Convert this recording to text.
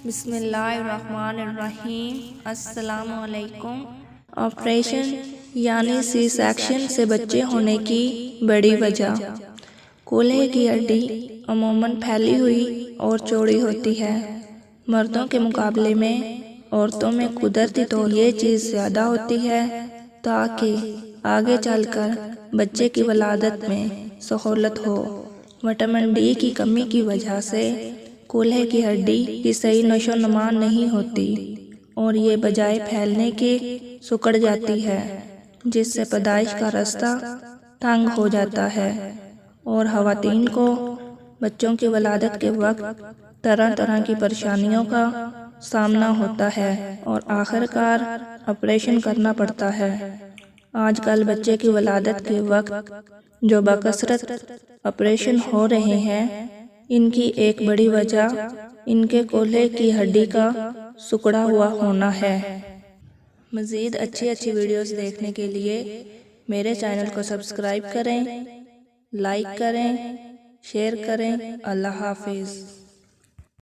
بسم اللہ الرحمن الرحیم۔ السلام علیکم۔ آپریشن یعنی سی سیکشن سے بچے ہونے کی بڑی وجہ۔ کولہے کی ہڈی عموماً پھیلی ہوئی اور چوڑی ہوتی ہے۔ مردوں کے مقابلے میں عورتوں میں قدرتی طور یہ چیز زیادہ ہوتی ہے تاکہ آگے چل کر بچے کی ولادت میں سہولت ہو۔ وٹامن ڈی کی کمی کی وجہ سے کولہے کی ہڈی کی صحیح نشو و نما نہیں ہوتی اور یہ بجائے پھیلنے کے سکڑ جاتی ہے، جس سے پیدائش کا راستہ تنگ ہو جاتا ہے اور خواتین کو بچوں کی ولادت کے وقت طرح طرح کی پریشانیوں کا سامنا ہوتا ہے اور آخر کار آپریشن کرنا پڑتا ہے۔ آج کل بچے کی ولادت کے وقت جو بکثرت آپریشن ہو رہے ہیں، ان کی ایک بڑی وجہ ان کے کولہے کی ہڈی کا سکڑا ہوا ہونا ہے۔ مزید اچھی ویڈیوز دیکھنے کے لیے میرے چینل کو سبسکرائب کریں، لائک کریں، شیئر کریں۔ اللہ حافظ۔